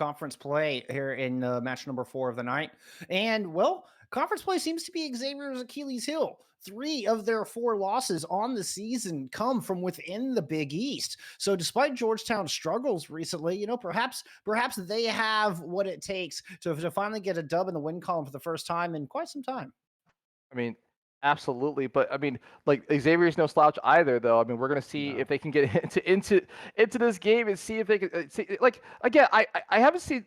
conference play here in match number 4 of the night. And, well, conference play seems to be Xavier's Achilles heel. 3 of their 4 losses on the season come from within the Big East. So despite Georgetown's struggles recently, perhaps they have what it takes to finally get a dub in the win column for the first time in quite some time. I mean, absolutely, but I mean, like Xavier's no slouch either, though. I mean, we're gonna see if No. they can get into this game and see if they can see. Like again, I haven't seen.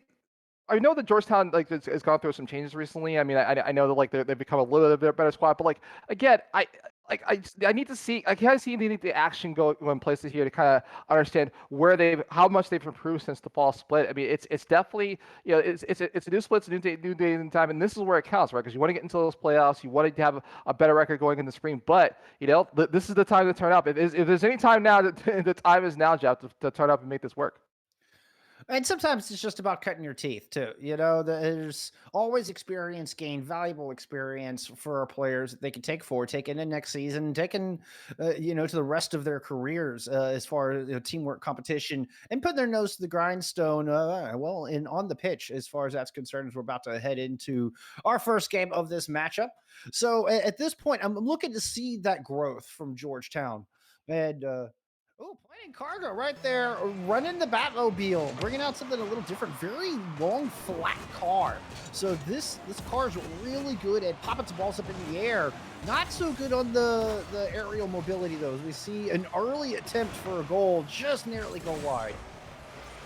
I know that Georgetown like has gone through some changes recently. I mean, I know that like they've become a little bit better squad, but like again, I need to see. I can't see the action go in places here to kind of understand where they've how much they've improved since the fall split. I mean, it's definitely it's a new split, it's a new day and time, and this is where it counts, right? Because you want to get into those playoffs, you want to have a better record going in the spring, but this is the time to turn up. If there's any time now, the time is now, Jeff, to turn up and make this work. And sometimes it's just about cutting your teeth too. There's always experience gained, valuable experience for our players that they can take forward, take into next season, taking, to the rest of their careers as far as teamwork, competition, and putting their nose to the grindstone. In on the pitch as far as that's concerned, as we're about to head into our first game of this matchup. So at this point, I'm looking to see that growth from Georgetown. And Oh, playing cargo right there, running the Batmobile, bringing out something a little different. Very long, flat car. So this car is really good at popping some balls up in the air. Not so good on the aerial mobility though. As we see an early attempt for a goal, just narrowly go wide.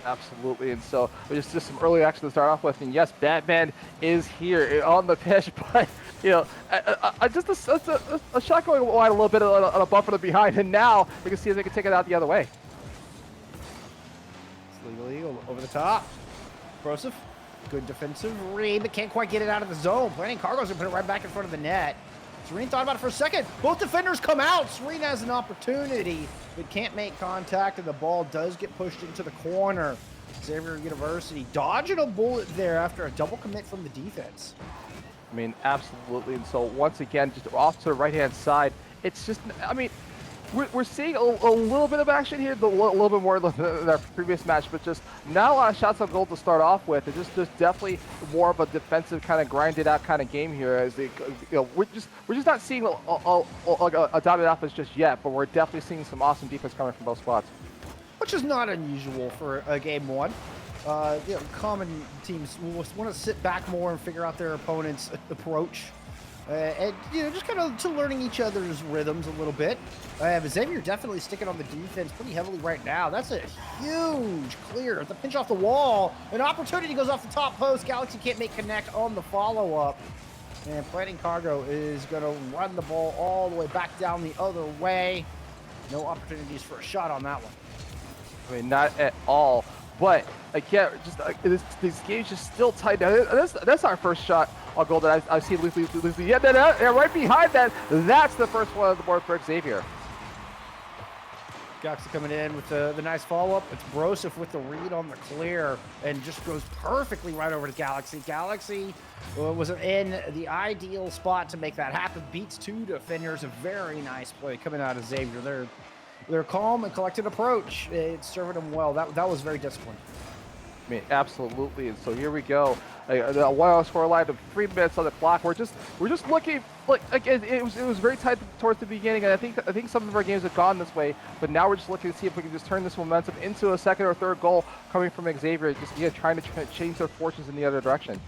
Absolutely, and so just some early action to start off with, and yes, Batman is here on the pitch, but just a shot going wide a little bit on a bumper to behind, and now you can see if they can take it out the other way. It's legally over the top. Broseph, good defensive read, but can't quite get it out of the zone. Planning Cargo's gonna put it right back in front of the net. Serene thought about it for a second. Both defenders come out. Serene has an opportunity, but can't make contact, and the ball does get pushed into the corner. Xavier University dodging a bullet there after a double commit from the defense. I mean, absolutely, and so once again, just off to the right-hand side, it's just, I mean, we're seeing a little bit of action here, a little bit more than our previous match, but just not a lot of shots on goal to start off with. It's just definitely more of a defensive kind of grinded out kind of game here. As they, we're just not seeing a dominant offense just yet, but we're definitely seeing some awesome defense coming from both squads. Which is not unusual for a game one. Common teams will want to sit back more and figure out their opponent's approach. And just kind of to learning each other's rhythms a little bit. Xavier definitely sticking on the defense pretty heavily right now. That's a huge clear. The pinch off the wall. An opportunity goes off the top post. Galaxy can't make connect on the follow-up. And Planning Cargo is going to run the ball all the way back down the other way. No opportunities for a shot on that one. I mean, not at all. But again, just this game's just still tight down. That's our first shot on goal that I've seen loosely. Yeah, right behind that, that's the first one on the board for Xavier. Galaxy coming in with the nice follow-up. It's Broseph with the read on the clear and just goes perfectly right over to Galaxy. Galaxy was in the ideal spot to make that happen. Beats 2 defenders. A very nice play coming out of Xavier. Their calm and collected approach, it's serving them well. That was very disciplined. I mean, absolutely. And so here we go. A 1-0 score line of 3 minutes on the clock. We're just looking like again. It was very tight towards the beginning, and I think some of our games have gone this way. But now we're just looking to see if we can just turn this momentum into a second or third goal coming from Xavier. Just trying to change their fortunes in the other direction.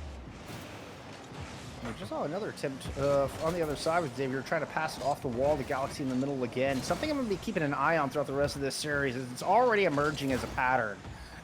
We just saw another attempt on the other side with Xavier trying to pass it off the wall to Galaxy in the middle again. Something I'm going to be keeping an eye on throughout the rest of this series is it's already emerging as a pattern.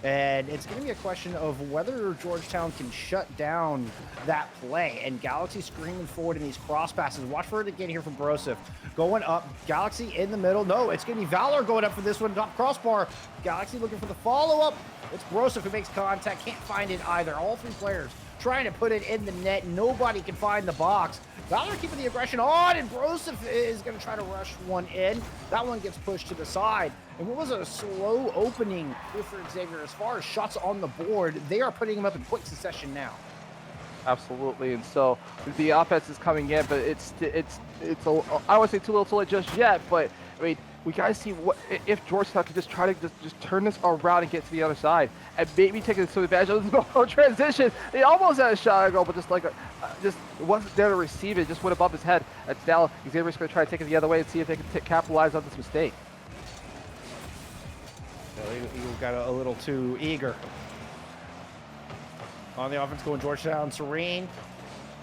And it's going to be a question of whether Georgetown can shut down that play. And Galaxy screaming forward in these cross passes. Watch for it again here from Broseph. Going up. Galaxy in the middle. No, it's going to be Valor going up for this one. Top crossbar. Galaxy looking for the follow-up. It's Broseph who makes contact. Can't find it either. All 3 players trying to put it in the net. Nobody can find the box. Valor keeping the aggression on, and Broseph is going to try to rush one in. That one gets pushed to the side. And what was a slow opening here for Xavier as far as shots on the board. They are putting them up in quick succession now. Absolutely, and so the offense is coming in, but it's I wouldn't say too little too late just yet, but I mean, we gotta see what if Georgetown could just try to just turn this around and get to the other side, and maybe take some advantage of this transition. He almost had a shot at goal, but just just wasn't there to receive it. Just went above his head. And now Xavier's gonna try to take it the other way and see if they can capitalize on this mistake. Eagle got a little too eager. On the offense going Georgetown, Serene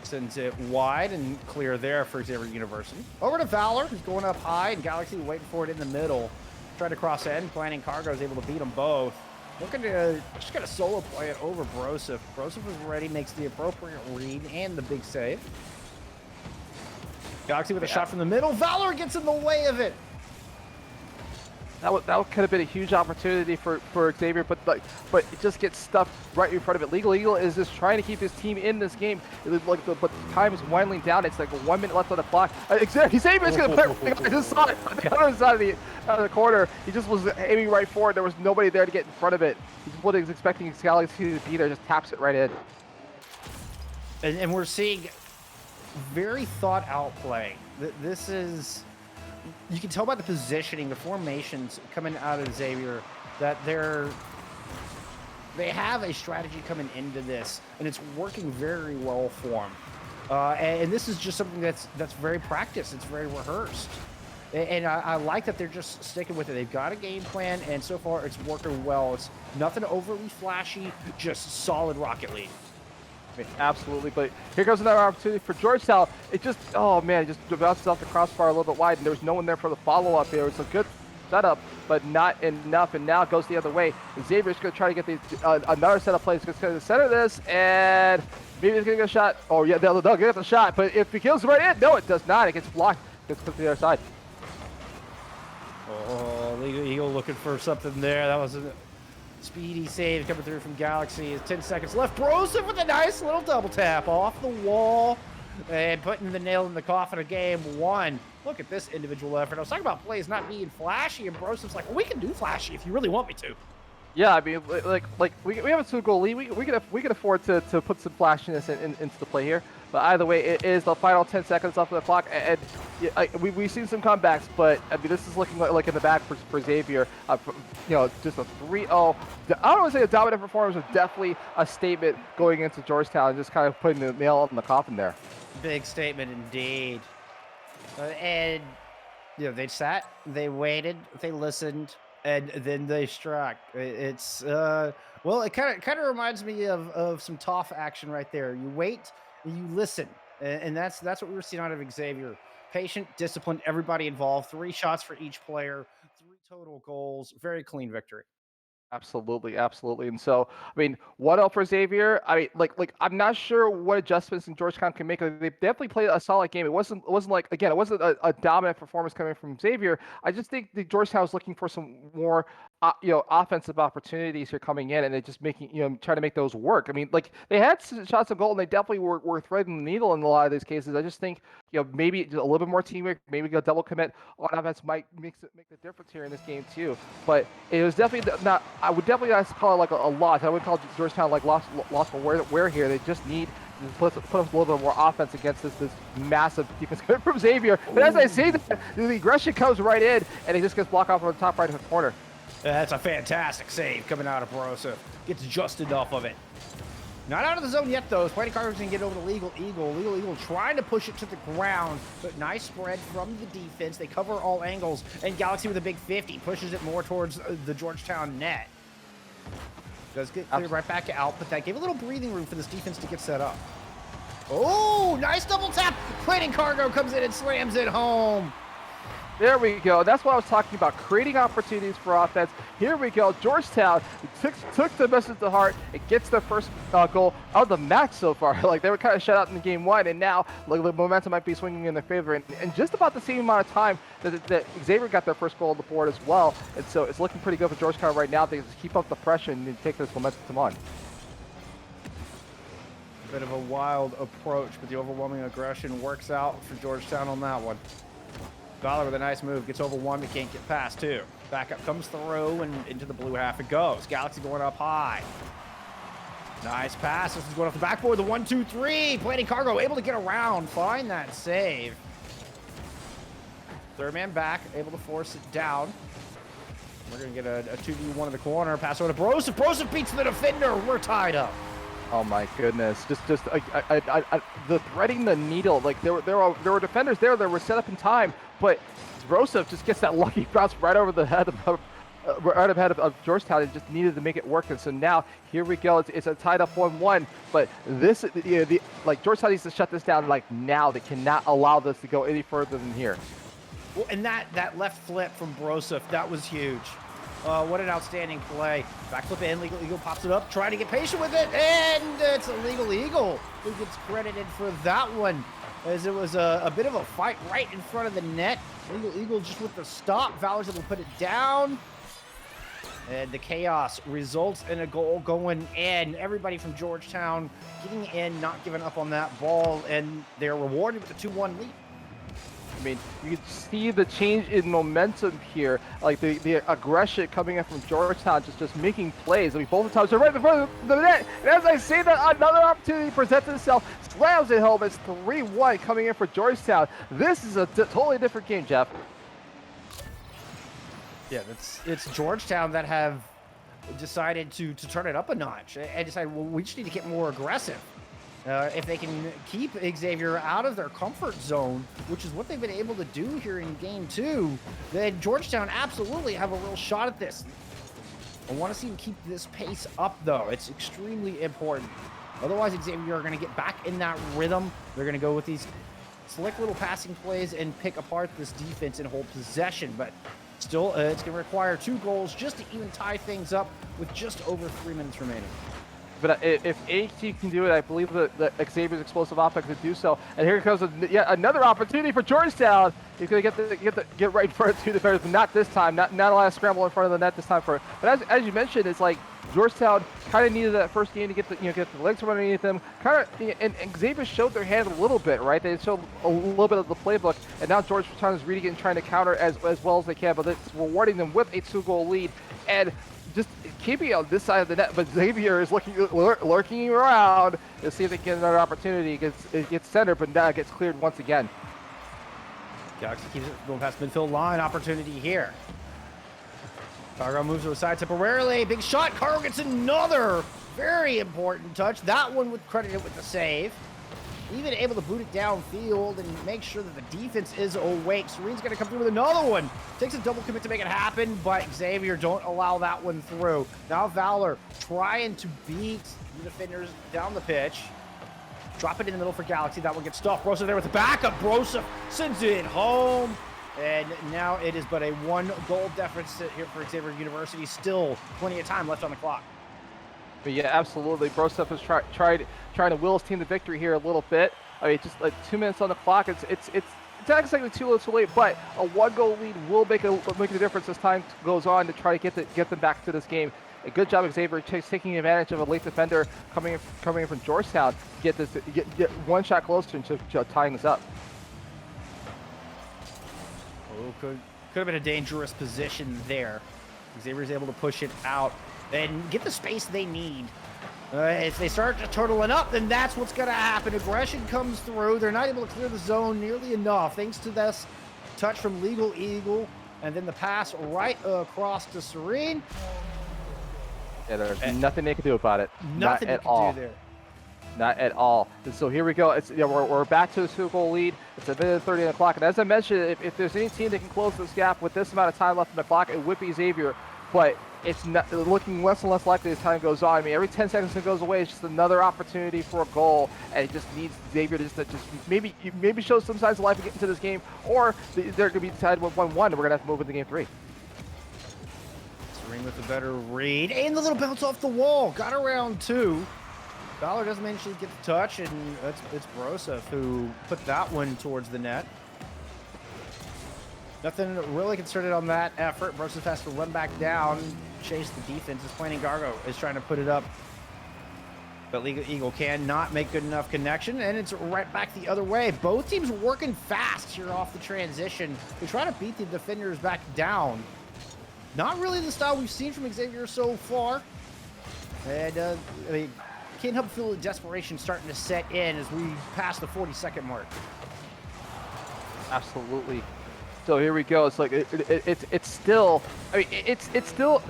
sends it wide and clear there for Xavier University. Over to Valor, who's going up high, and Galaxy waiting for it in the middle. Tried to cross end, planning Cargo is able to beat them both. Looking to just get a solo play it over Broseph. Broseph is ready, makes the appropriate read and the big save. Galaxy with a shot from the middle. Valor gets in the way of it. That could have been a huge opportunity for Xavier, but it just gets stuffed right in front of it. Legal Eagle is just trying to keep his team in this game. But time is winding down. It's like 1 minute left on the clock. Xavier's going to play. I just saw it on the other side of the corner. He just was aiming right forward. There was nobody there to get in front of it. He's what he's expecting Galaxy to be there. Just taps it right in. And we're seeing very thought out play. This is. You can tell by the positioning, the formations coming out of Xavier, that they have a strategy coming into this, and it's working very well for them. And this is just something that's very practiced. It's very rehearsed. And I like that they're just sticking with it. They've got a game plan, and so far it's working well. It's nothing overly flashy, just solid Rocket League. I mean, absolutely, but here goes another opportunity for Georgetown. It just, oh man, it just bounces off the crossbar a little bit wide, and there was no one there for the follow-up here. It's a good setup, but not enough, and now it goes the other way. Xavier's going to try to get another set of plays. He's going to center this, and maybe he's going to get a shot. Oh yeah, they'll get the shot, but if he kills right in, no, it does not. It gets blocked. Gets put to the other side. Oh, Legal Eagle looking for something there. That was a speedy save coming through from Galaxy. 10 seconds left. Broseph with a nice little double tap off the wall and putting the nail in the coffin of game one. Look at this individual effort. I was talking about plays not being flashy, and Broseph's like, well, we can do flashy if you really want me to. Yeah, I mean, like we have a 2-goal lead. We can afford to put some flashiness into the play here. But either way, it is the final 10 seconds left of the clock, and we've seen some comebacks. But I mean, this is looking like in the back for Xavier. You know, just a 3-0. I don't want to say a dominant performance, but definitely a statement going into Georgetown, and just kind of putting the nail in the coffin there. Big statement indeed. And you know, they sat, they waited, they listened, and then they struck. It's well, it kind of reminds me of some tough action right there. You wait, you listen, and that's what we were seeing out of Xavier. Patient, disciplined, everybody involved. 3 shots for each player, 3 total goals. Very clean victory. Absolutely, absolutely. And so, I mean, what else for Xavier? I mean, like I'm not sure what adjustments in Georgetown can make. They definitely played a solid game. It wasn't like, again, it wasn't a dominant performance coming from Xavier. I just think the Georgetown was looking for some more, offensive opportunities here coming in, and they just making, trying to make those work. I mean, like they had shots on goal, and they definitely were threading the needle in a lot of these cases. I just think, maybe a little bit more teamwork, maybe a double commit on offense might make the difference here in this game too. But it was definitely not. I would definitely not call it like a loss. I would call Georgetown like lost for wear here. They just need to put up a little bit more offense against this massive defense coming from Xavier. But as I say that, the aggression comes right in, and it just gets blocked off on the top right hand corner. That's a fantastic save coming out of Broseph. Gets just enough of it. Not out of the zone yet, though. Spidey Carter's going to get over to Legal Eagle. Legal Eagle trying to push it to the ground, but nice spread from the defense. They cover all angles, and Galaxy with a big 50 pushes it more towards the Georgetown net. Does get cleared right back out, but that gave a little breathing room for this defense to get set up. Oh, nice double tap. Planning Cargo comes in and slams it home. There we go. That's what I was talking about, creating opportunities for offense. Here we go. Georgetown took the message to heart. It gets their first goal of the match so far. Like, they were kind of shut out in game 1, and now like, the momentum might be swinging in their favor. And just about the same amount of time that Xavier got their first goal on the board as well. And so it's looking pretty good for Georgetown right now. They just keep up the pressure and take this momentum on. Bit of a wild approach, but the overwhelming aggression works out for Georgetown on that one. Valor with a nice move, gets over 1, but can't get past 2. Backup comes through, and into the blue half it goes. Galaxy going up high. Nice pass. This is going off the backboard. The 1-2-3. Planning Cargo able to get around, find that save. Third man back, able to force it down. We're going to get a 2v1 in the corner. Pass over to Broseph. Broseph beats the defender. We're tied up. Oh my goodness! Just the threading the needle. Like there were defenders there that were set up in time, but Broseph just gets that lucky bounce right over the head of Georgetown and just needed to make it work. And so now here we go. It's a tied up 1-1. But this, Georgetown needs to shut this down like now. They cannot allow this to go any further than here. Well, and that left flip from Broseph, that was huge. What an outstanding play. Backflip in, Legal Eagle pops it up, trying to get patient with it, and it's a Legal Eagle who gets credited for that one, as it was a bit of a fight right in front of the net. Legal Eagle just with the stop. Valor's able to put it down. And the chaos results in a goal going in. Everybody from Georgetown getting in, not giving up on that ball, and they're rewarded with a 2-1 lead. I mean, you can see the change in momentum here, like the aggression coming in from Georgetown, just making plays. I mean, both times they're right in front of the net. And as I say that, another opportunity presents itself, slams it home. It's 3-1 coming in for Georgetown. This is a totally different game, Jeff. Yeah, it's Georgetown that have decided to turn it up a notch and decide, well, we just need to get more aggressive. If they can keep Xavier out of their comfort zone, which is what they've been able to do here in game 2, then Georgetown absolutely have a real shot at this. I want to see them keep this pace up, though. It's extremely important. Otherwise, Xavier are going to get back in that rhythm. They're going to go with these slick little passing plays and pick apart this defense and hold possession. But still, it's going to require 2 goals just to even tie things up with just over 3 minutes remaining. But if AT can do it, I believe that Xavier's explosive offense could do so. And here comes yet another opportunity for Georgetown. He's going to get right in front of 2 defenders, but not this time. Not a lot of scramble in front of the net this time for. But as you mentioned, it's like Georgetown kind of needed that first game to get the legs from underneath them. And Xavier showed their hand a little bit, right? They showed a little bit of the playbook, and now Georgetown is reading it and trying to counter as well as they can. But it's rewarding them with a 2-goal lead. And just keeping on this side of the net, but Xavier is lurking around to see if they can get another opportunity. It gets centered, but now it gets cleared once again. Galaxy keeps it going past midfield line. Opportunity here. Cargo moves to the side temporarily. Big shot. Cargo gets another very important touch. That one would credit it with the save. Even able to boot it downfield and make sure that the defense is awake. Serene's going to come through with another one. Takes a double commit to make it happen, but Xavier don't allow that one through. Now Valor trying to beat the defenders down the pitch. Drop it in the middle for Galaxy. That one gets stuffed. Broseph there with the backup. Broseph sends it home. And now it is but a 1-goal deficit here for Xavier University. Still plenty of time left on the clock. But yeah, absolutely. Broseph has trying to will his team to victory here a little bit. I mean, just like 2 minutes on the clock. It's exactly too little too late, but a 1-goal lead will make a difference as time goes on to try to get them back to this game. A good job, Xavier, taking advantage of a late defender coming in from Georgetown. Get one shot closer to tying this up. Oh, could have been a dangerous position there. Xavier's able to push it out and get the space they need. If they start just turtling up, then that's what's going to happen. Aggression comes through. They're not able to clear the zone nearly enough, thanks to this touch from Legal Eagle, and then the pass right across to Serene. Yeah, there's nothing they can do about it. Nothing Not at all. do there. Not at all. And so here we go. We're back to the 2-goal lead. It's a minute and 30 on the clock. And as I mentioned, if there's any team that can close this gap with this amount of time left on the clock, it would be Xavier. But it's not looking less and less likely as time goes on. I mean, every 10 seconds that goes away is just another opportunity for a goal, and it just needs Xavier to just maybe show some signs of life and get into this game, or they're going to be tied with 1-1, and we're going to have to move into game 3. Serene with a better read, and the little bounce off the wall. Got around 2. Valor doesn't manage to get the touch, and it's Broseph who put that one towards the net. Nothing really concerted on that effort. Broseph has to run back down, chase the defense. As Planning Gargo is trying to put it up. But Legal Eagle cannot make good enough connection, and it's right back the other way. Both teams working fast here off the transition. They try to beat the defenders back down. Not really the style we've seen from Xavier so far. And I mean, can't help feel the desperation starting to set in as we pass the 40-second mark. Absolutely. So here we go. It's like it's still. I mean, it's still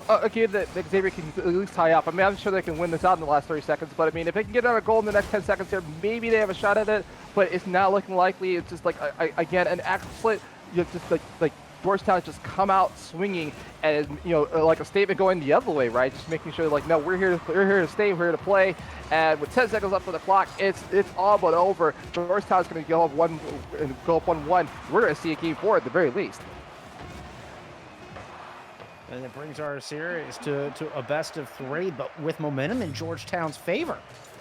a game that Xavier can at least tie up. I mean, I'm sure they can win this out in the last 30 seconds. But I mean, if they can get out a goal in the next 10 seconds here, maybe they have a shot at it. But it's not looking likely. It's just like again an excellent. You know, just like Georgetown just come out swinging, and like a statement going the other way, right? Just making sure like, no, we're here to stay, we're here to play. And with 10 seconds left on the clock, it's all but over. Georgetown's going to go up 1-1. We're going to see a game 4 at the very least. And it brings our series to a best of 3, but with momentum in Georgetown's favor.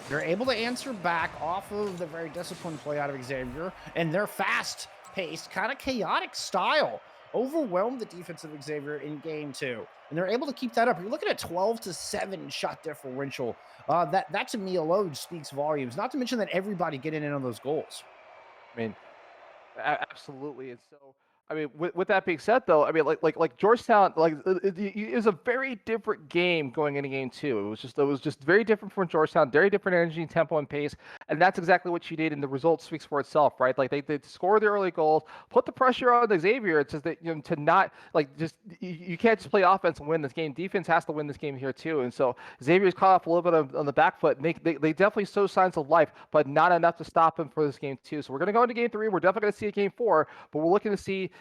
They're able to answer back off of the very disciplined play out of Xavier, and their fast-paced, kind of chaotic style overwhelmed the defense of Xavier in game 2. And they're able to keep that up. You're looking at 12-7 shot differential. That to me alone speaks volumes, not to mention that everybody getting in on those goals. I mean, absolutely. And so, I mean, with that being said, though, I mean, like Georgetown, it was a very different game going into game 2. It was just very different from Georgetown, very different energy, tempo, and pace, and that's exactly what you did, and the result speaks for itself, right? Like they scored the early goals, put the pressure on Xavier. It's just that to not like just you can't just play offense and win this game. Defense has to win this game here too, and so Xavier's caught off a little bit on the back foot. And they definitely show signs of life, but not enough to stop him for this game 2. So we're gonna go into game 3. We're definitely gonna see a game 4, but we're looking to see.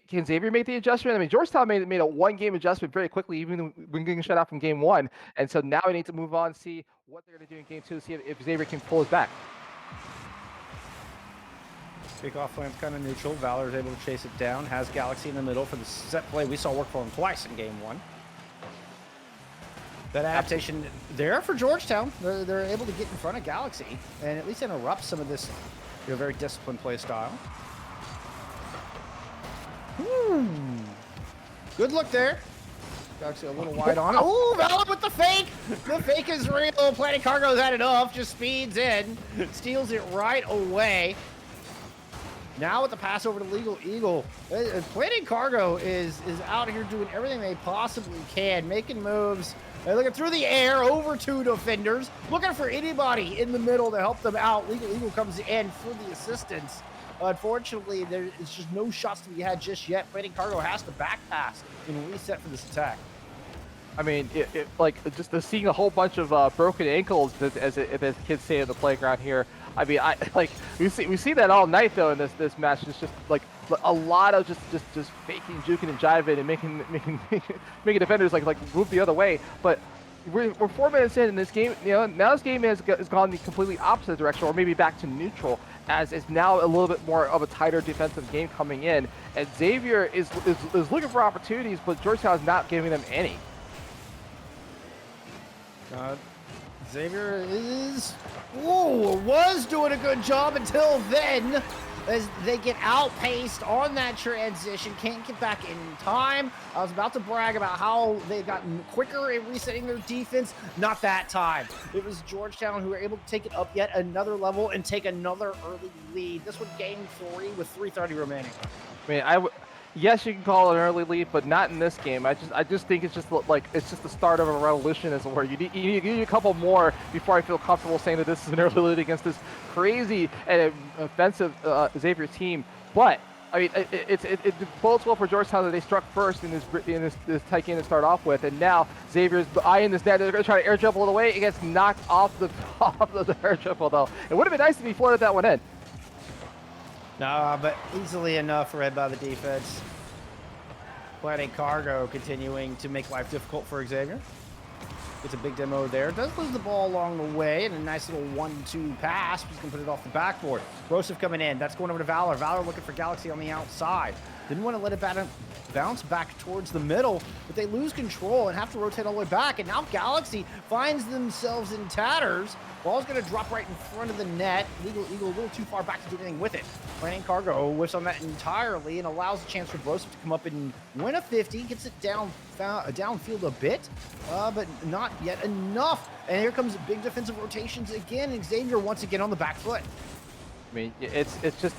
Can Xavier make the adjustment? I mean, Georgetown made a 1-game adjustment very quickly, even when getting shut out from game 1. And so now we need to move on, see what they're going to do in game 2, see if Xavier can pull us back. Kickoff lane's kind of neutral. Valor's able to chase it down. Has Galaxy in the middle for the set play. We saw work for him twice in game 1. That adaptation there for Georgetown. They're able to get in front of Galaxy and at least interrupt some of this very disciplined play style. Good look there. Actually, a little wide on it. Ooh, Valor with the fake. The fake is real. Planet Cargo's had enough. Just speeds in. Steals it right away. Now with the pass over to Legal Eagle. Planet Cargo is out here doing everything they possibly can. Making moves. They're looking through the air over 2 defenders. Looking for anybody in the middle to help them out. Legal Eagle comes in for the assistance. Unfortunately, there's just no shots to be had just yet. Plating Cargo has to back pass and reset for this attack. I mean, like just seeing a whole bunch of broken ankles, as kids say in the playground here. I mean, we see that all night though in this match. It's just like a lot of just faking, juking, and jiving, and making defenders like move the other way. But we're 4 minutes in this game. Now this game has gone the completely opposite direction, or maybe back to neutral, as it's now a little bit more of a tighter defensive game coming in. And Xavier is looking for opportunities, but Georgetown is not giving them any. Xavier was doing a good job until then, as they get outpaced on that transition, can't get back in time. I was about to brag about how they got quicker at resetting their defense. Not that time. It was Georgetown who were able to take it up yet another level and take another early lead. This was game 3 with 3:30 remaining. I mean, yes, you can call it an early lead, but not in this game. I just think it's just the start of a revolution, as it were. You need a couple more before I feel comfortable saying that this is an early lead against this crazy and offensive Xavier team. But I mean, it bodes well for Georgetown that they struck first in this tight game to start off with, and now Xavier's eyeing this net. They're going to try to air dribble it away. It gets knocked off the air dribble though. It would have been nice if he floated that one in. No, but easily enough read by the defense. Planet Cargo continuing to make life difficult for Xavier. Gets a big demo there. Does lose the ball along the way, and a nice little 1-2 pass. He's going to put it off the backboard. Broseph coming in. That's going over to Valor. Valor looking for Galaxy on the outside. Didn't want to let it bounce back towards the middle, but they lose control and have to rotate all the way back. And now Galaxy finds themselves in tatters. Ball's going to drop right in front of the net. Legal Eagle a little too far back to do anything with it. Planet Cargo whiffs on that entirely and allows a chance for Broseph to come up and win a 50. Gets it downfield a bit, but not yet enough. And here comes big defensive rotations again, and Xavier once again on the back foot. I mean, it's just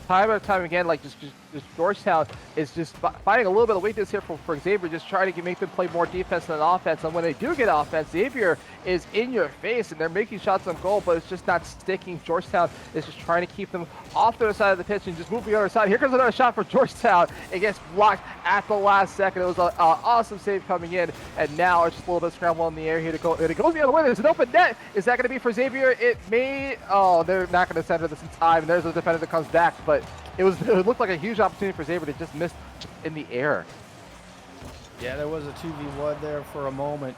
time after time again, like just just Georgetown is just finding a little bit of weakness here for Xavier, just trying to make them play more defense than offense. And when they do get offense, Xavier is in your face and they're making shots on goal, but it's just not sticking. Georgetown is just trying to keep them off the other side of the pitch and just move the other side. Here comes another shot for Georgetown. It gets blocked at the last second. It was an awesome save coming in, and now it's just a little bit scramble in the air here to go. And it goes the other way. There's an open net. Is that going to be for Xavier? It may. Oh, they're not going to center this in time. And there's a defender that comes back, but it looked like a huge opportunity for Xavier to just miss in the air. Yeah, there was a 2v1 there for a moment.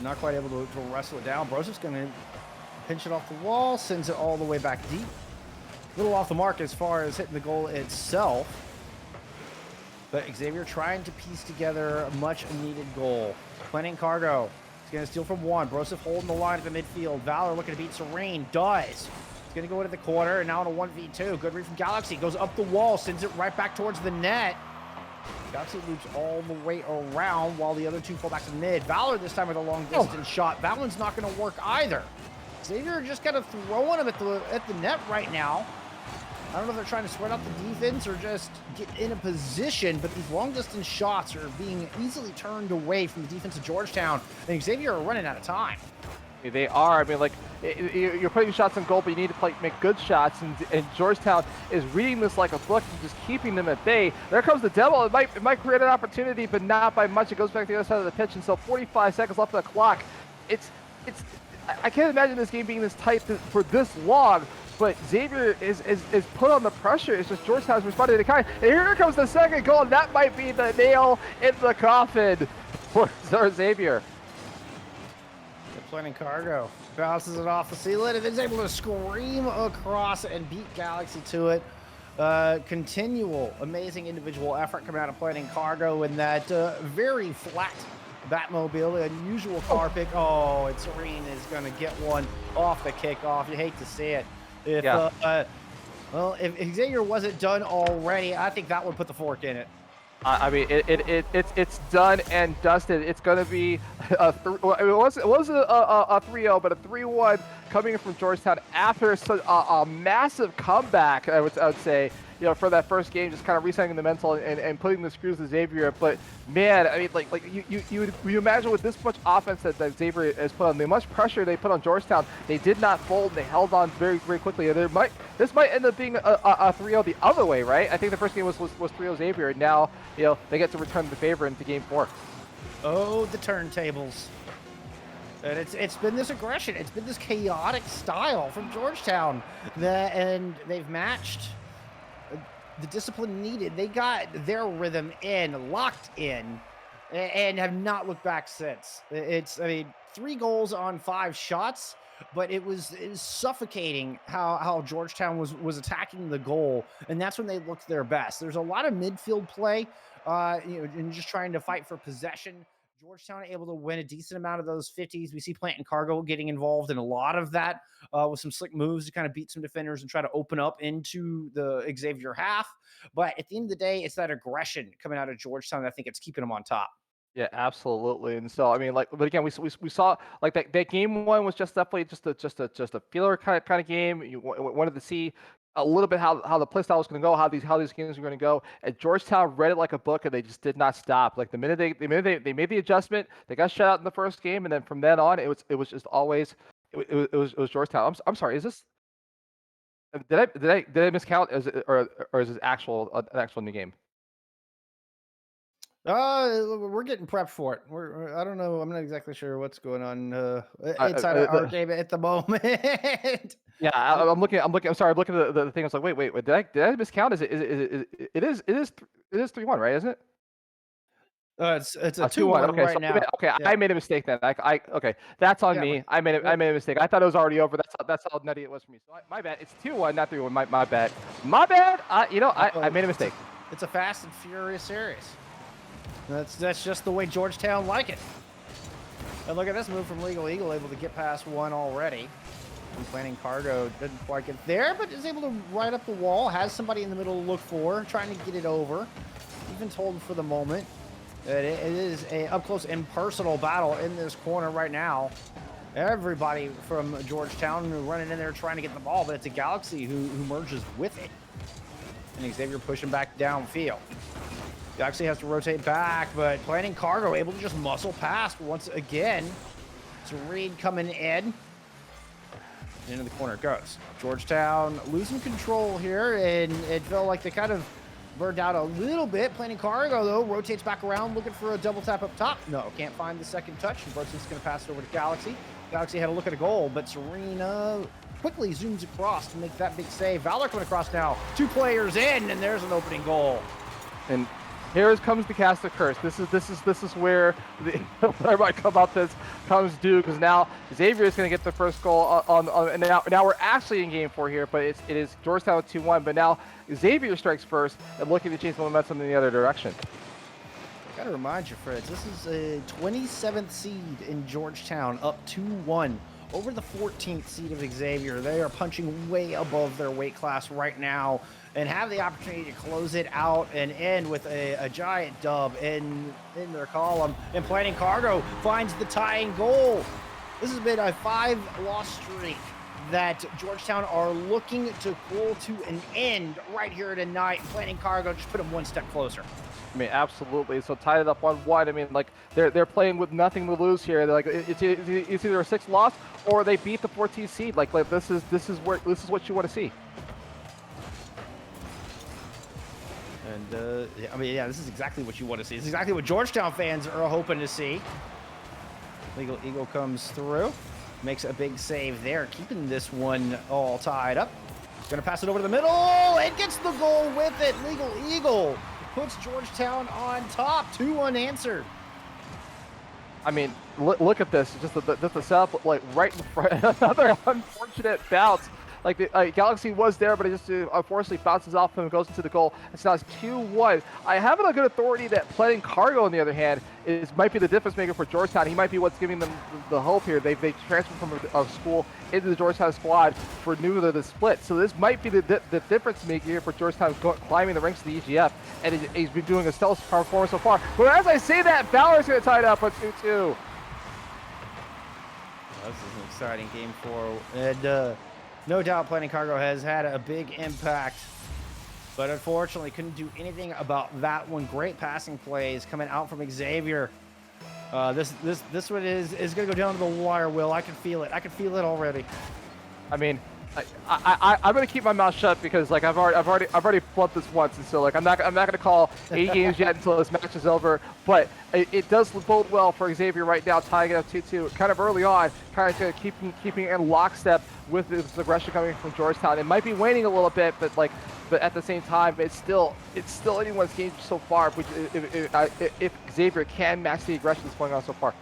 Not quite able to wrestle it down. Brosep's going to pinch it off the wall, sends it all the way back deep. A little off the mark as far as hitting the goal itself. But Xavier trying to piece together a much-needed goal. Planning Cargo. He's going to steal from one. Broseph holding the line at the midfield. Valor looking to beat Serene. Does. He's going to go into the corner, and now on a 1v2. Good read from Galaxy. Goes up the wall, sends it right back towards the net. Galaxy loops all the way around while the other two fall back to mid. Valor this time with a long-distance shot. That one's not going to work either. Xavier just kind of throwing him at the net right now. I don't know if they're trying to spread out the defense or just get in a position, but these long-distance shots are being easily turned away from the defense of Georgetown. And Xavier are running out of time. They are. I mean, like, you're putting shots on goal, but you need to make good shots. And Georgetown is reading this like a book and just keeping them at bay. There comes the devil. It might create an opportunity, but not by much. It goes back to the other side of the pitch, and so 45 seconds left on the clock. I can't imagine this game being this tight for this long. But Xavier is put on the pressure. It's just Georgetown's responding to kind. And here comes the second goal, and that might be the nail in the coffin for Xavier. Planning Cargo bounces it off the ceiling and is able to scream across and beat Galaxy to it. Continual amazing individual effort coming out of Planning Cargo in that very flat Batmobile, unusual car pick. Oh, and Serene is going to get one off the kickoff. You hate to see it. Well, if Xavier wasn't done already, I think that would put the fork in it. I mean, it's done and dusted. It's going to be a it was a 3-0, but a 3-1 coming from Georgetown after a massive comeback. I would say, you know, for that first game, just kind of resetting the mental and putting the screws to Xavier. But man, I mean, like you imagine with this much offense that Xavier has put on, the much pressure they put on Georgetown, they did not fold. They held on very, very quickly. This might end up being a 3-0 the other way, right? I think the first game was 3-0 Xavier, and now, you know, they get to return the favor into game 4. Oh, the turntables. And it's been this aggression. It's been this chaotic style from Georgetown and they've matched the discipline needed. They got their rhythm locked in, and have not looked back since. I mean, 3 goals on 5 shots, but it was suffocating how Georgetown was attacking the goal, and that's when they looked their best. There's a lot of midfield play, and just trying to fight for possession. Georgetown able to win a decent amount of those 50s. We see Plant and Cargo getting involved in a lot of that with some slick moves to kind of beat some defenders and try to open up into the Xavier half. But at the end of the day, it's that aggression coming out of Georgetown that I think it's keeping them on top. Yeah, absolutely. And so, I mean, like, but again, we saw like that game 1 was just definitely just a feeler kind of game. You wanted to see a little bit how the play style was going to go, how these games were going to go. And Georgetown read it like a book, and they just did not stop. Like the minute they made the adjustment, they got shut out in the first game, and then from then on, it was just always it was Georgetown. I'm sorry, is this? Did I miscount? Or is this an actual new game? We're getting prepped for it. I don't know. I'm not exactly sure what's going on inside of our game at the moment. Yeah, I'm looking. I'm sorry. I'm looking at the thing. I was like, wait. Did I miscount? It is 3-1, right? Isn't it? It's a 2-1 okay, right so now. Yeah. I made a mistake then. Okay, that's on me. I made a mistake. I thought it was already over. That's how nutty it was for me. So my bad. It's 2-1, not 3-1. My bad. My bad. I made a mistake. It's a fast and furious series. That's just the way Georgetown like it. And look at this move from Legal Eagle, able to get past one already. And Planning Cargo didn't quite get there, but is able to ride up the wall, has somebody in the middle to look for, trying to get it over. Even told for the moment that it is a up-close and personal battle in this corner right now. Everybody from Georgetown running in there trying to get the ball, but it's a Galaxy who merges with it. And Xavier pushing back downfield. He actually has to rotate back, but Planning Cargo able to just muscle past once again. It's Reed coming in. Into the corner it goes. Georgetown losing control here, and it felt like they kind of burned out a little bit. Planning Cargo, though, rotates back around, looking for a double tap up top. No, can't find the second touch. And Brunson's going to pass it over to Galaxy. Galaxy had a look at a goal, but Serena quickly zooms across to make that big save. Valor coming across now. 2 players in, and there's an opening goal. And here comes the caster curse. This is where whatever I come up this comes due, because now Xavier is going to get the first goal and now we're actually in game 4 here, but it is Georgetown with 2-1. But now Xavier strikes first and looking to change the momentum in the other direction. I gotta remind you, Fred, this is a 27th seed in Georgetown, up 2-1 over the 14th seed of Xavier. They are punching way above their weight class right now and have the opportunity to close it out and end with a giant dub in their column. And Planning Cargo finds the tying goal. This has been a 5-loss streak that Georgetown are looking to pull to an end right here tonight. Planning Cargo just put them one step closer. I mean, absolutely. So tied it up 1-1. I mean, like they're playing with nothing to lose here. They're like it's either a 6th loss or they beat the 14th seed. Like this is what you want to see. And yeah, I mean, yeah, this is exactly what you want to see. This is exactly what Georgetown fans are hoping to see. Legal Eagle comes through, makes a big save there, keeping this one all tied up. Gonna pass it over to the middle and gets the goal with it. Legal Eagle puts Georgetown on top, 2 unanswered. I mean, look at this. Just the setup, like right in front. Another unfortunate bounce. Like the Galaxy was there, but it just unfortunately bounces off him and goes into the goal. And so now it's 2-1. I have it on good authority that Planning Cargo, on the other hand, might be the difference maker for Georgetown. He might be what's giving them the hope here. They transferred from a school into the Georgetown squad for neither the split. So this might be the difference maker here for Georgetown climbing the ranks of the EGF. And he's been doing a stellar performance so far. But as I say that, Valor's going to tie it up on 2-2. This is an exciting game 4. And no doubt Planning Cargo has had a big impact, but unfortunately couldn't do anything about that one. Great passing plays coming out from Xavier. This one is going to go down to the wire, Will. I can feel it. I can feel it already. I mean, I'm gonna keep my mouth shut because like I've already flubbed this once, and so like I'm not gonna call 8 games yet until this match is over. But it does bode well for Xavier right now, tying it up 2-2, kind of early on, kind of keeping in lockstep with this aggression coming from Georgetown. It might be waning a little bit, but at the same time, it's still anyone's game so far. If Xavier can match the aggression that's going on so far,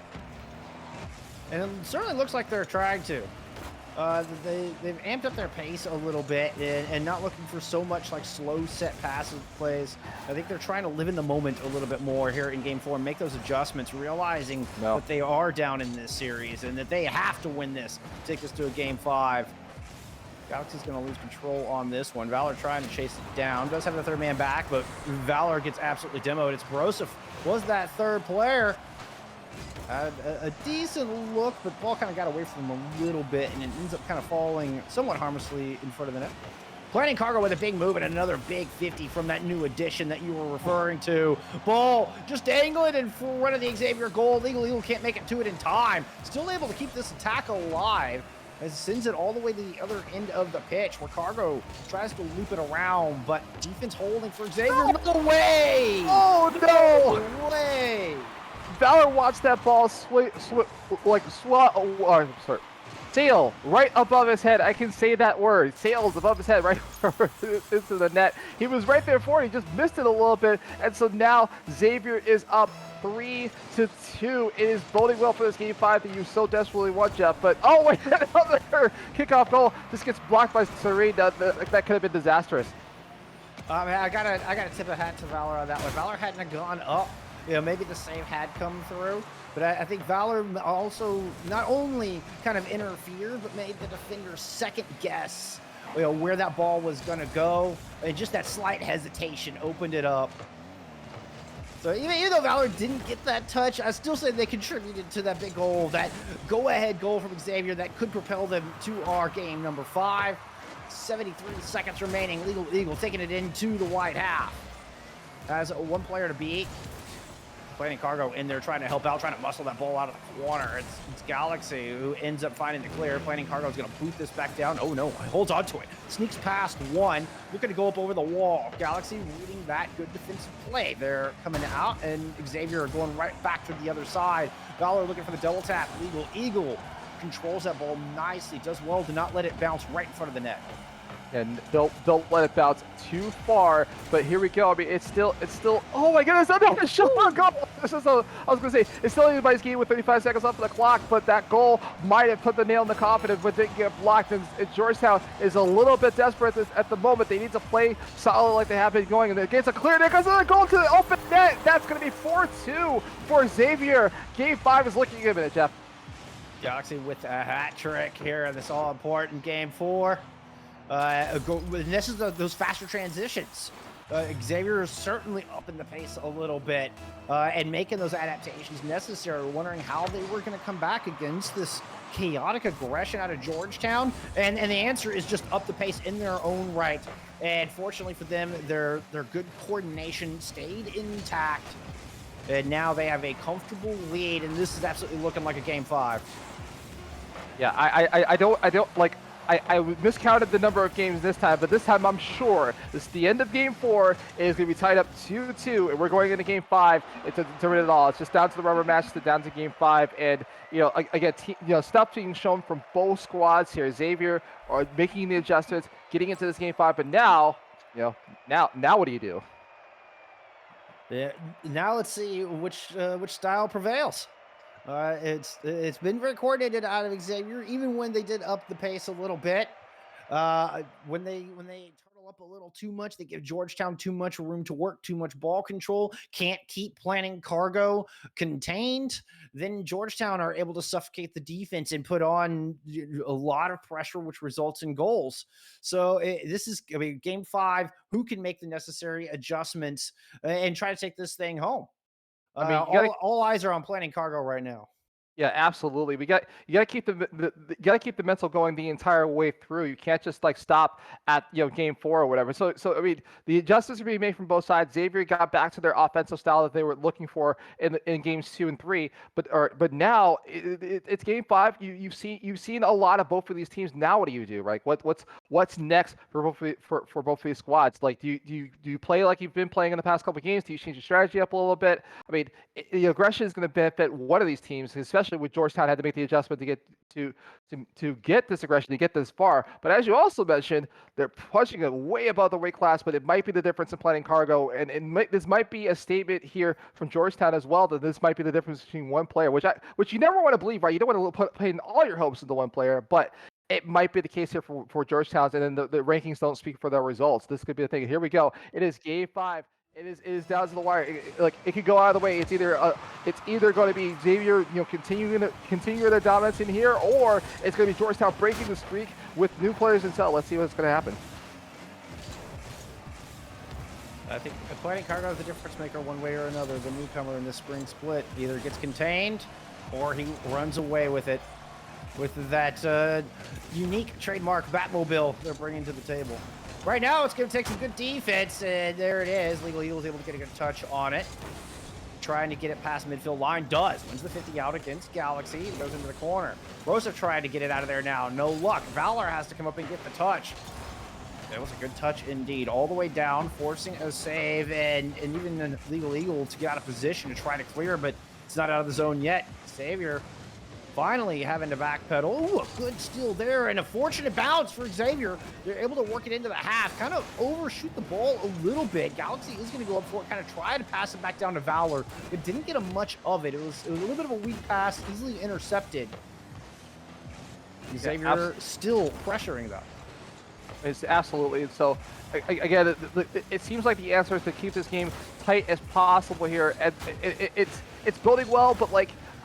and it certainly looks like they're trying to. They've amped up their pace a little bit and not looking for so much like slow set passive plays. I think they're trying to live in the moment a little bit more here in game 4 and make those adjustments, realizing that they are down in this series and that they have to win this to take this to a game 5. Galaxy's going to lose control on this one. Valor trying to chase it down. Does have the 3rd man back, but Valor gets absolutely demoed. It's Broseph was that 3rd player. Had a decent look, but ball kind of got away from him a little bit, and it ends up kind of falling somewhat harmlessly in front of the net. Planning Cargo with a big move and another big 50 from that new addition that you were referring to. Ball just dangling in front of the Xavier goal. Legal Eagle can't make it to it in time. Still able to keep this attack alive as it sends it all the way to the other end of the pitch where Cargo tries to loop it around, but defense holding for Xavier. No way! Oh, no! No way! Valor watched that ball sail right above his head. I can say that word. Sails above his head right into the net. He was right there for it. He just missed it a little bit. And so now Xavier is up 3-2. It is boding well for this game 5 that you so desperately want, Jeff. But oh wait, another kickoff goal just gets blocked by Serene. That could have been disastrous. I gotta tip a hat to Valor on that one. Valor hadn't gone up. You know, maybe the save had come through, but I think Valor also not only kind of interfered, but made the defender second guess, you know, where that ball was going to go. And just that slight hesitation opened it up. So even though Valor didn't get that touch, I still say they contributed to that big goal, that go-ahead goal from Xavier that could propel them to our game number 5. 73 seconds remaining. Legal Eagle taking it into the white half. Has one player to beat. Planning Cargo in there trying to help out, trying to muscle that ball out of the corner. It's Galaxy who ends up finding the clear. Planning Cargo is going to boot this back down. Oh no, holds on to it. Sneaks past one. Looking to go up over the wall. Galaxy reading that good defensive play. They're coming out, and Xavier going right back to the other side. Valor looking for the double tap. Legal Eagle controls that ball nicely. Does well to not let it bounce right in front of the net. And don't let it bounce too far. But here we go. I mean, it's still. Oh my goodness! Another shot on goal. I was gonna say it's still anybody's game with 35 seconds left on the clock, but that goal might have put the nail in the coffin, but didn't get blocked. And Georgetown is a little bit desperate at the moment. They need to play solid like they have been going. And it gets a clear. There goes another goal to the open net. That's gonna be 4-2 for Xavier. Game 5 is looking good, Jeff. Galaxy with a hat trick here in this all-important Game 4. This is those faster transitions. Xavier is certainly upping the pace a little bit and making those adaptations necessary. Wondering how they were going to come back against this chaotic aggression out of Georgetown, and the answer is just up the pace in their own right. And fortunately for them, their good coordination stayed intact, and now they have a comfortable lead. And this is absolutely looking like a Game 5. Yeah, I don't like. I miscounted the number of games this time, but this time I'm sure this the end of Game 4 is going to be tied up 2-2, and we're going into Game 5 to determine it all. It's just down to the rubber match, down to Game 5, and again, stuff being shown from both squads here. Xavier are making the adjustments, getting into this Game 5, but now what do you do? Yeah, now let's see which style prevails. It's been very coordinated out of Xavier, even when they did up the pace a little bit. When they turtle up a little too much, they give Georgetown too much room to work, too much ball control, can't keep Planning Cargo contained. Then Georgetown are able to suffocate the defense and put on a lot of pressure, which results in goals. So this is, Game 5. Who can make the necessary adjustments and try to take this thing home? I mean, all eyes are on Planning Cargo right now. Yeah, absolutely. You got to keep the mental going the entire way through. You can't just stop at Game 4 or whatever. So I mean, the adjustments are being made from both sides. Xavier got back to their offensive style that they were looking for in games 2 and 3. But now it's Game 5. You've seen a lot of both of these teams. Now what do you do? Right? What's next for both of these squads? Like do you play like you've been playing in the past couple of games? Do you change your strategy up a little bit? I mean, the aggression is going to benefit one of these teams, especially with Georgetown had to make the adjustment to get this aggression, to get this far. But as you also mentioned, they're punching it way above the weight class, but it might be the difference in Planning Cargo, and this might be a statement here from Georgetown as well, that this might be the difference between one player, which you never want to believe, right? You don't want to put in all your hopes into one player, but it might be the case here for Georgetown, and then the rankings don't speak for their results. This could be the thing. Here we go. It is Game 5. It is down to the wire. It could go either way. It's either going to be Xavier, continuing their dominance in here, or it's going to be Georgetown breaking the streak with new players in cell. Let's see what's going to happen. I think Planning Cargo is the difference maker one way or another. The newcomer in this spring split either gets contained or he runs away with it, with that unique trademark Batmobile they're bringing to the table. Right now, it's going to take some good defense, and there it is. Legal Eagle's able to get a good touch on it. Trying to get it past midfield line. Does. Wins the 50 out against Galaxy. Goes into the corner. Rosa trying to get it out of there now. No luck. Valor has to come up and get the touch. That was a good touch indeed. All the way down, forcing a save, and even Legal Eagle to get out of position to try to clear, but it's not out of the zone yet. Xavier finally having to backpedal. Ooh, a good steal there, and a fortunate bounce for Xavier. They're able to work it into the half, kind of overshoot the ball a little bit. Galaxy is going to go up for it, kind of try to pass it back down to Valor. It didn't get much of it. It was a little bit of a weak pass, easily intercepted. Xavier still pressuring though. It's absolutely. So again, it seems like the answer is to keep this game tight as possible here. And it's building well, but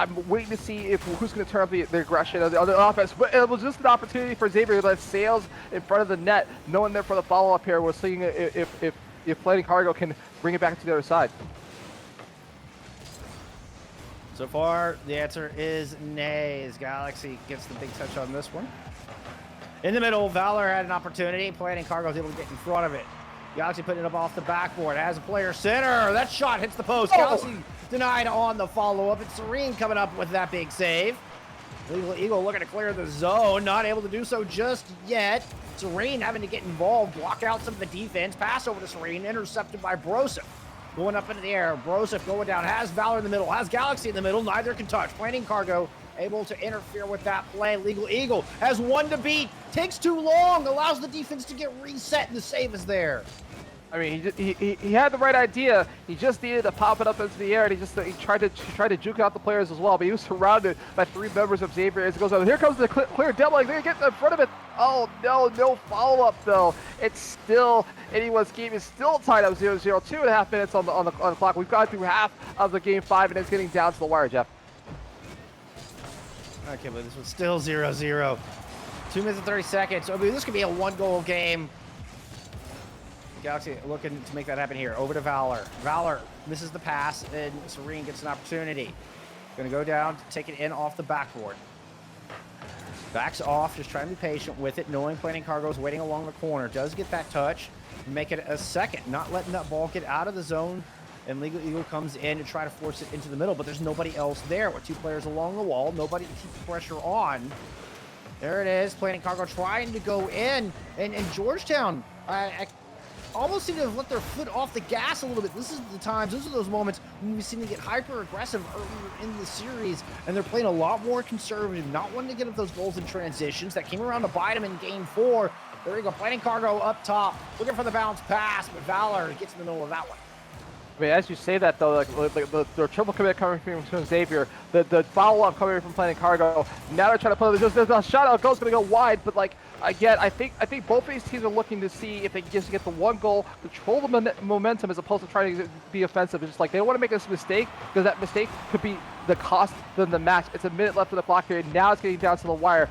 I'm waiting to see who's going to turn up the aggression of the offense. But it was just an opportunity for Xavier to let sails in front of the net. No one there for the follow-up here. We're seeing if Planning Cargo can bring it back to the other side. So far, the answer is nay, as Galaxy gets the big touch on this one. In the middle, Valor had an opportunity. Planning Cargo's able to get in front of it. Galaxy putting it up off the backboard. Has a player center. That shot hits the post. Galaxy denied on the follow-up. It's Serene coming up with that big save. Legal Eagle looking to clear the zone. Not able to do so just yet. Serene having to get involved, block out some of the defense. Pass over to Serene, intercepted by Broseph. Going up into the air. Broseph going down. Has Valor in the middle. Has Galaxy in the middle. Neither can touch. Planning Cargo able to interfere with that play. Legal Eagle has one to beat. Takes too long. Allows the defense to get reset, and the save is there. I mean, he had the right idea. He just needed to pop it up into the air, and he tried to juke out the players as well. But he was surrounded by 3 members of Xavier as it goes on. Here comes the clear demo. They get in front of it. Oh no follow up though. It's still anyone's game is still tied up 0-0. 2.5 minutes on the clock. We've gone through half of the game 5, and it's getting down to the wire, Jeff. I can't believe this was still 0-0. 2 minutes and 30 seconds. I mean, this could be a 1-goal game. Galaxy looking to make that happen here. Over to Valor. Valor misses the pass, and Serene gets an opportunity. Gonna go down, take it in off the backboard. Backs off, just trying to be patient with it, knowing Planning Cargo is waiting along the corner. Does get that touch, make it a second, not letting that ball get out of the zone. And Legal Eagle comes in to try to force it into the middle, but there's nobody else there with 2 players along the wall. Nobody to keep the pressure on. There it is, Planning Cargo trying to go in, and Georgetown, I almost seem to have let their foot off the gas a little bit. This is the times, those are those moments when we seem to get hyper aggressive earlier in the series, and they're playing a lot more conservative, not wanting to get up those goals in transitions. That came around to bite them in game 4. There you go, Planning Cargo up top, looking for the bounce pass, but Valor gets in the middle of that one. I mean, as you say that though, like the triple commit coming from Xavier, the follow up coming from Planning Cargo. Now they're trying to play the shot out goal's going to go wide, but like again, I think both of these teams are looking to see if they can just get the 1 goal, control the momentum as opposed to trying to be offensive. It's just like they don't want to make this mistake because that mistake could be the cost of the match. It's a minute left in the clock period. Now it's getting down to the wire.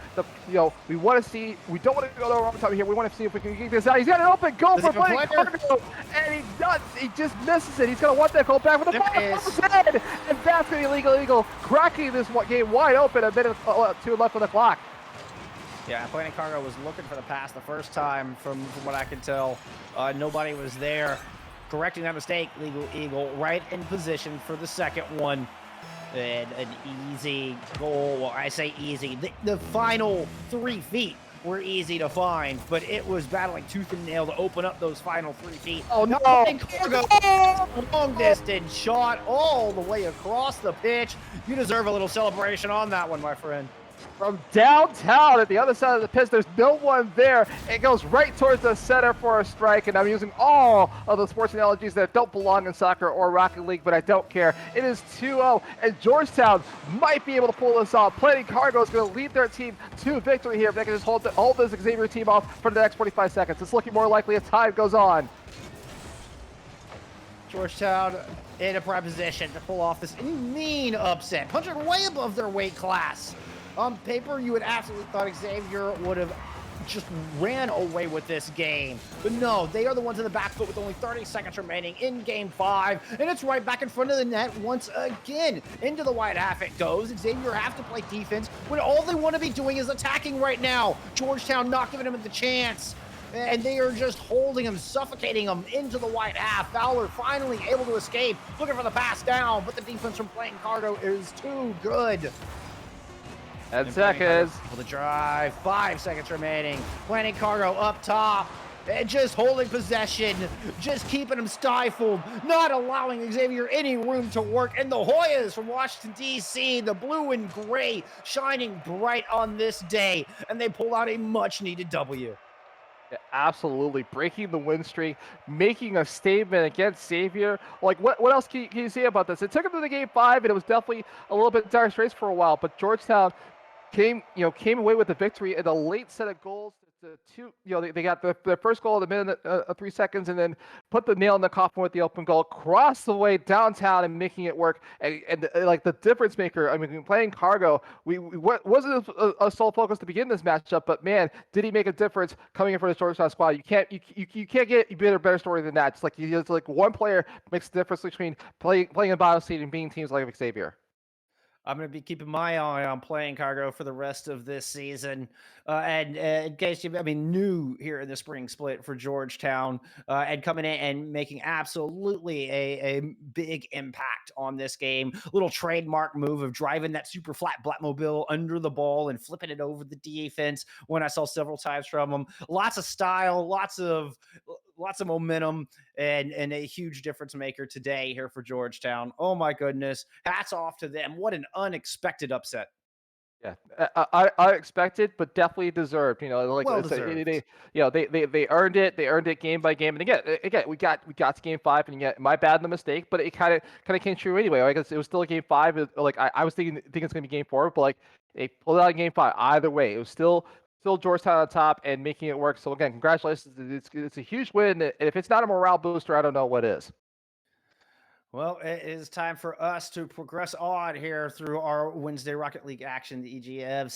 We want to see. We don't want to go to overtime here. We want to see if we can get this out. He's got an open goal for Planning Cargo, and he does. He just misses it. He's going to want that goal back with the ball on his head, and that's going to be Legal Eagle cracking this game wide open. A minute 2 left on the clock. Yeah, Planning Cargo was looking for the pass the first time, from what I can tell. Nobody was there. Correcting that mistake, Legal Eagle right in position for the second one. And an easy goal. Well, I say easy. The final 3 feet were easy to find, but it was battling tooth and nail to open up those final 3 feet. Oh no! Cargo, long distance shot all the way across the pitch. You deserve a little celebration on that one, my friend. From downtown at the other side of the pitch, there's no one there. It goes right towards the center for a strike, and I'm using all of the sports analogies that don't belong in soccer or Rocket League, but I don't care. It is 2-0, and Georgetown might be able to pull this off. Planning Cargo is going to lead their team to victory here if they can just hold this Xavier team off for the next 45 seconds. It's looking more likely as time goes on. Georgetown in a prime position to pull off this mean upset, punching way above their weight class. On paper, you would absolutely thought Xavier would have just ran away with this game. But no, they are the ones in the back foot with only 30 seconds remaining in game 5. And it's right back in front of the net once again. Into the wide half it goes. Xavier have to play defense when all they want to be doing is attacking right now. Georgetown not giving them the chance. And they are just holding him, suffocating him into the wide half. Fowler finally able to escape, looking for the pass down, but the defense from Planning Cargo is too good. 10 seconds. For the drive, 5 seconds remaining. Planning Cargo up top, and just holding possession, just keeping them stifled, not allowing Xavier any room to work. And the Hoyas from Washington, D.C., the blue and gray, shining bright on this day, and they pull out a much-needed W. Yeah, absolutely, breaking the win streak, making a statement against Xavier. Like, what else can you say about this? It took them to the game 5, and it was definitely a little bit dire straits for a while. But Georgetown came away with the victory in a late set of goals. They got their first goal at the minute 3 seconds, and then put the nail in the coffin with the open goal, crossed the way downtown and making it work. And like the difference maker, I mean, Planning Cargo, wasn't a sole focus to begin this matchup, but man, did he make a difference coming in for the Georgetown squad? You can't get a better story than that. It's like one player makes the difference between playing in bottom seed and beating teams like Xavier. I'm going to be keeping my eye on playing cargo for the rest of this season. And in case you, I mean, new here in the spring split for Georgetown, and coming in and making absolutely a big impact on this game. Little trademark move of driving that super flat Blackmobile under the ball and flipping it over the defense when I saw several times from him. Lots of style, lots of momentum, and a huge difference maker today here for Georgetown. Oh my goodness. Hats off to them. What an unexpected upset. Yeah, I expected, but definitely deserved. You know, like Well it's deserved. you know, they earned it. They earned it game by game. And again, we got to game five, and yet my bad in the mistake, but it kind of came true anyway. Like it was still a game five. Like I was thinking it's gonna be game four, but like they pulled out in game five. Either way, it was still Georgetown on top and making it work. So again, congratulations. It's a huge win. And if it's not a morale booster, I don't know what is. Well, it is time for us to progress on here through our Wednesday Rocket League action, the EGFC.